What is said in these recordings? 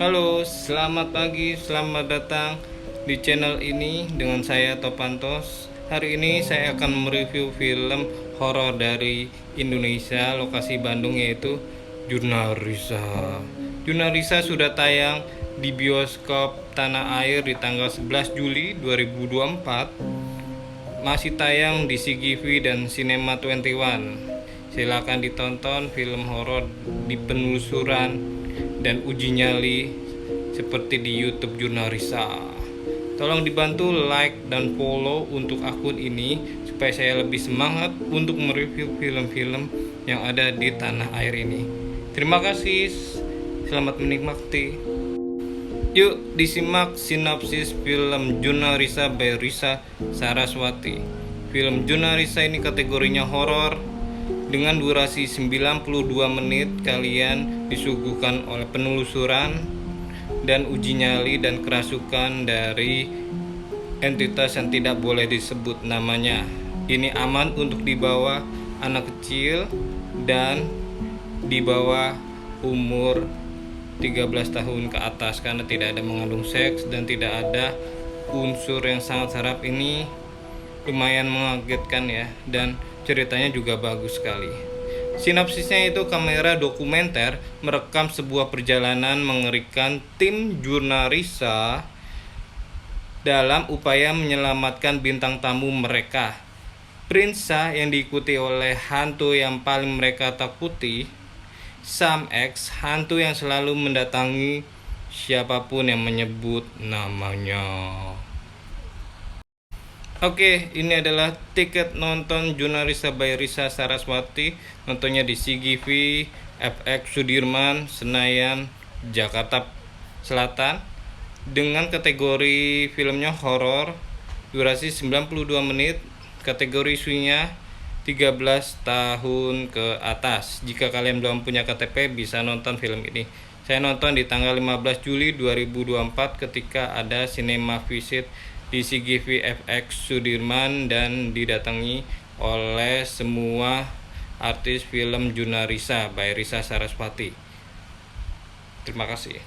Halo, selamat pagi, selamat datang di channel ini dengan saya Topantos. Hari ini saya akan mereview film horor dari Indonesia, lokasi Bandung, yaitu Jurnarisa. Jurnarisa sudah tayang di bioskop Tanah Air di tanggal 11 Juli 2024. Masih tayang di CGV dan Cinema 21. Silakan ditonton film horor di penelusuran dan uji nyali seperti di YouTube Jurnarisa. Tolong dibantu like dan follow untuk akun ini supaya saya lebih semangat untuk mereview film-film yang ada di tanah air ini. Terima kasih. Selamat menikmati. Yuk disimak sinopsis film Jurnarisa by Risa Saraswati. Film Jurnarisa ini kategorinya horor dengan durasi 92 menit. Kalian disuguhkan oleh penelusuran dan uji nyali dan kerasukan dari entitas yang tidak boleh disebut namanya. Ini aman untuk dibawa anak kecil dan di bawah umur 13 tahun ke atas karena tidak ada mengandung seks dan tidak ada unsur yang sangat sarap. Ini lumayan mengagetkan ya, dan ceritanya juga bagus sekali. Sinopsisnya itu kamera dokumenter merekam sebuah perjalanan mengerikan tim Jurnarisa dalam upaya menyelamatkan bintang tamu mereka, Prinsa, yang diikuti oleh hantu yang paling mereka takuti, Sam X, hantu yang selalu mendatangi siapapun yang menyebut namanya. Oke, ini adalah tiket nonton Jurnarisa by Risa Saraswati. Nontonnya di CGV, FX Sudirman, Senayan, Jakarta Selatan. Dengan kategori filmnya horor, durasi 92 menit, kategori isunya 13 tahun ke atas. Jika kalian belum punya KTP bisa nonton film ini. Saya nonton di tanggal 15 Juli 2024 ketika ada cinema visit di CGV FX Sudirman dan didatangi oleh semua artis film Jurnarisa by Risa Saraswati. Terima kasih.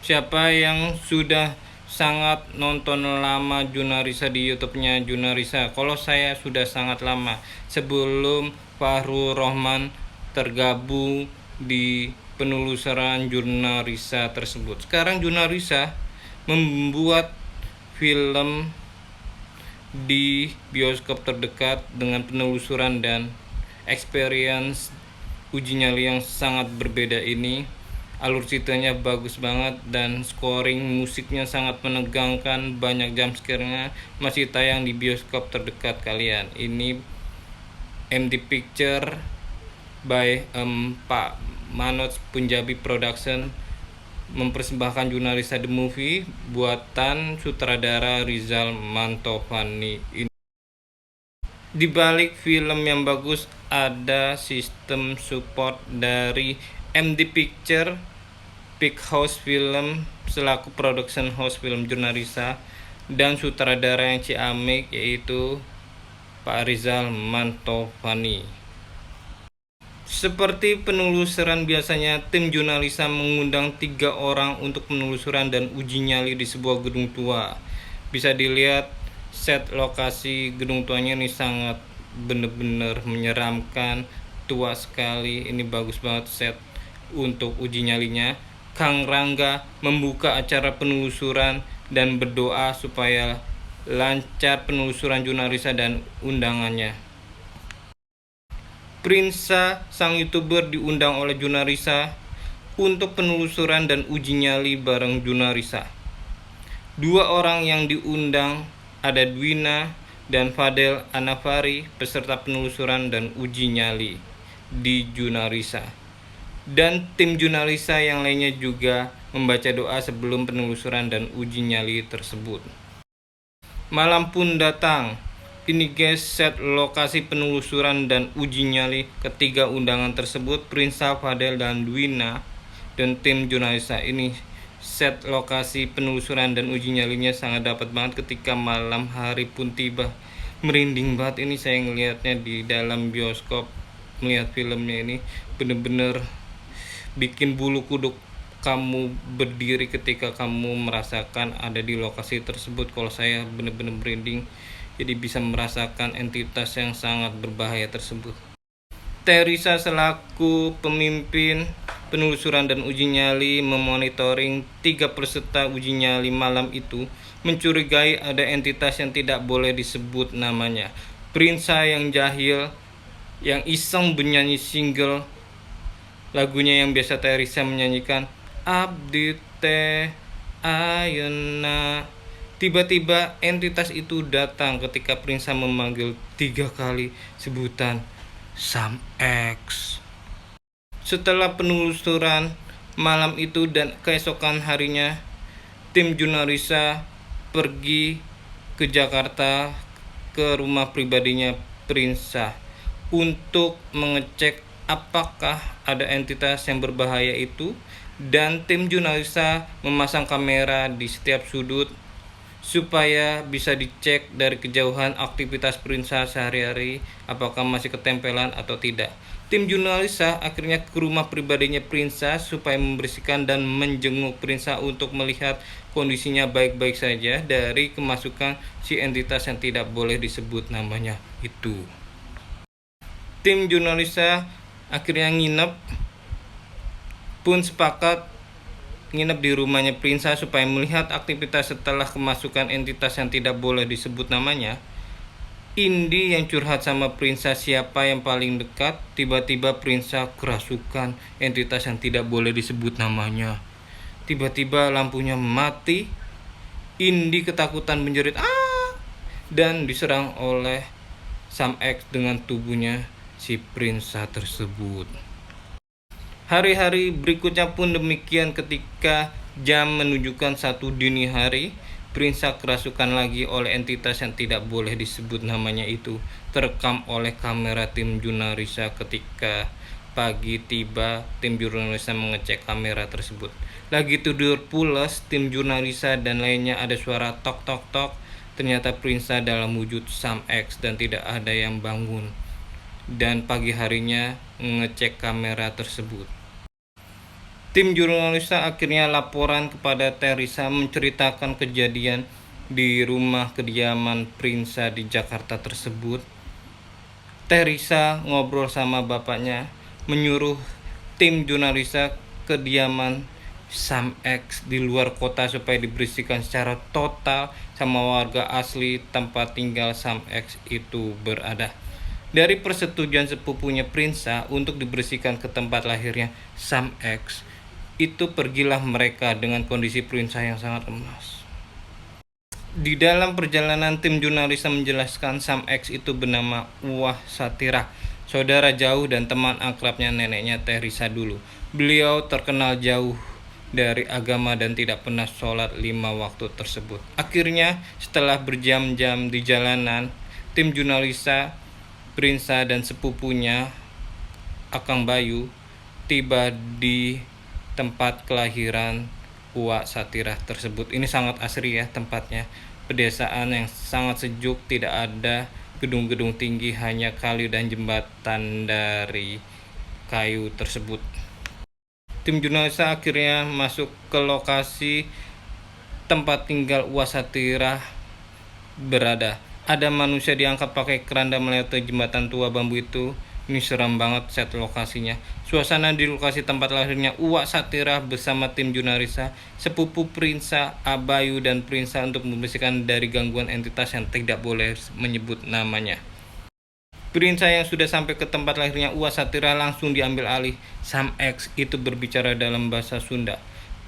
Siapa yang sudah sangat nonton lama Jurnarisa di YouTube-nya Jurnarisa? Kalau saya sudah sangat lama, sebelum Fahru Rohman tergabung di penelusuran Jurnarisa tersebut. Sekarang Jurnarisa membuat film di bioskop terdekat dengan penelusuran dan experience uji nyali yang sangat berbeda ini. Alur ceritanya bagus banget dan scoring musiknya sangat menegangkan, banyak jump scare-nya. Masih tayang di bioskop terdekat kalian. Ini MD Picture by Pak Manoj Punjabi Production mempersembahkan Jurnarisa The Movie buatan sutradara Rizal Mantovani. Di balik film yang bagus ada sistem support dari MD Picture, Big House Film selaku production house film Jurnarisa, dan sutradara yang ciamik yaitu Pak Rizal Mantovani. Seperti penelusuran biasanya, tim Jurnarisa mengundang 3 orang untuk penelusuran dan uji nyali di sebuah gedung tua. Bisa dilihat set lokasi gedung tuanya ini sangat benar-benar menyeramkan, tua sekali. Ini bagus banget set untuk uji nyalinya. Kang Rangga membuka acara penelusuran dan berdoa supaya lancar penelusuran Jurnarisa dan undangannya. Prinsa, sang YouTuber, diundang oleh Jurnarisa untuk penelusuran dan uji nyali bareng Jurnarisa. 2 orang yang diundang ada Dwina dan Fadel Anafari, peserta penelusuran dan uji nyali di Jurnarisa. Dan tim Jurnarisa yang lainnya juga membaca doa sebelum penelusuran dan uji nyali tersebut. Malam pun datang. Ini guys set lokasi penelusuran dan uji nyali ketiga undangan tersebut, Prinsa, Fadel, dan Dwina dan tim Jurnarisa. Ini set lokasi penelusuran dan uji nyalinya sangat dapat banget ketika malam hari pun tiba. Merinding banget ini saya ngelihatnya di dalam bioskop, melihat filmnya ini bener-bener bikin bulu kuduk kamu berdiri ketika kamu merasakan ada di lokasi tersebut. Kalau saya benar-benar merinding, jadi bisa merasakan entitas yang sangat berbahaya tersebut. Teresa selaku pemimpin penelusuran dan uji nyali memonitoring 3 peserta uji nyali malam itu mencurigai ada entitas yang tidak boleh disebut namanya. Prinsa yang jahil, yang iseng bernyanyi single lagunya yang biasa Teresa menyanyikan, Abdi teh ayeuna. Tiba-tiba entitas itu datang ketika Prinsa memanggil 3 kali sebutan Sam X. Setelah penelusuran malam itu dan keesokan harinya, tim Junarisa pergi ke Jakarta ke rumah pribadinya Prinsa untuk mengecek apakah ada entitas yang berbahaya itu, dan tim Junarisa memasang kamera di setiap sudut supaya bisa dicek dari kejauhan aktivitas Prinsa sehari-hari apakah masih ketempelan atau tidak. Tim Junarisa akhirnya ke rumah pribadinya Prinsa supaya membersihkan dan menjenguk Prinsa untuk melihat kondisinya baik-baik saja dari kemasukan si entitas yang tidak boleh disebut namanya itu. Tim Junarisa akhirnya pun sepakat nginep di rumahnya Prinsa supaya melihat aktivitas setelah kemasukan entitas yang tidak boleh disebut namanya. Indi yang curhat sama Prinsa siapa yang paling dekat, tiba-tiba Prinsa kerasukan entitas yang tidak boleh disebut namanya. Tiba-tiba lampunya mati, Indi ketakutan menjerit dan diserang oleh Sam X dengan tubuhnya si Prinsa tersebut. Hari-hari berikutnya pun demikian. Ketika jam menunjukkan 1 dini hari, Prinsa kerasukan lagi oleh entitas yang tidak boleh disebut namanya itu, terekam oleh kamera tim Junarisa. Ketika pagi tiba, tim Junarisa mengecek kamera tersebut. Lagi tidur pulas, tim Junarisa dan lainnya ada suara tok tok tok. Ternyata Prinsa dalam wujud Sam X dan tidak ada yang bangun. Dan pagi harinya mengecek kamera tersebut. Tim Junarisa akhirnya laporan kepada Teresa menceritakan kejadian di rumah kediaman Prinsa di Jakarta tersebut. Teresa ngobrol sama bapaknya, menyuruh tim Junarisa ke kediaman Sam X di luar kota supaya dibersihkan secara total sama warga asli tempat tinggal Sam X itu berada. Dari persetujuan sepupunya Prinsa untuk dibersihkan ke tempat lahirnya Sam X, itu pergilah mereka dengan kondisi Prinsa yang sangat lemas. Di dalam perjalanan, tim Junarisa menjelaskan Sam X itu bernama Uwah Satira, saudara jauh dan teman akrabnya neneknya Teresa dulu. Beliau terkenal jauh dari agama dan tidak pernah sholat 5 waktu tersebut. Akhirnya setelah berjam-jam di jalanan, tim Junarisa, Prinsa dan sepupunya Akang Bayu tiba di tempat kelahiran Uwak Satira tersebut. Ini sangat asri ya tempatnya. Pedesaan yang sangat sejuk, tidak ada gedung-gedung tinggi, hanya kali dan jembatan dari kayu tersebut. Tim Junarisa akhirnya masuk ke lokasi tempat tinggal Uwak Satira berada. Ada manusia diangkat pakai keranda melewati jembatan tua bambu itu. Ini seram banget set lokasinya. Suasana di lokasi tempat lahirnya Uwak Satira bersama tim Junarisa, sepupu Prinsa, Abayu dan Prinsa untuk membersihkan dari gangguan entitas yang tidak boleh menyebut namanya. Prinsa yang sudah sampai ke tempat lahirnya Uwak Satira langsung diambil alih. Sam X itu berbicara dalam bahasa Sunda.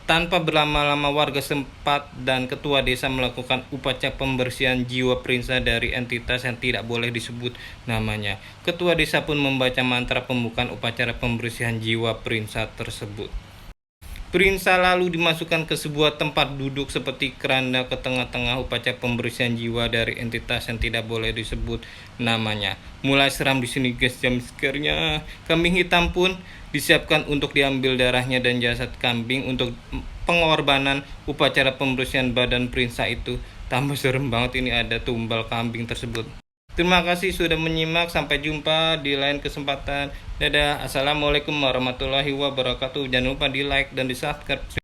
Tanpa berlama-lama, warga setempat dan ketua desa melakukan upacara pembersihan jiwa Prinsa dari entitas yang tidak boleh disebut namanya. Ketua desa pun membaca mantra pembukaan upacara pembersihan jiwa Prinsa tersebut. Prinsa lalu dimasukkan ke sebuah tempat duduk seperti keranda ke tengah-tengah upacara pembersihan jiwa dari entitas yang tidak boleh disebut namanya. Mulai seram di sini guys, jam scare-nya. Kambing hitam pun disiapkan untuk diambil darahnya dan jasad kambing untuk pengorbanan upacara pembersihan badan Prinsa itu. Tambah serem banget, ini ada tumbal kambing tersebut. Terima kasih sudah menyimak. Sampai jumpa di lain kesempatan. Dadah. Assalamualaikum warahmatullahi wabarakatuh. Jangan lupa di like dan di subscribe.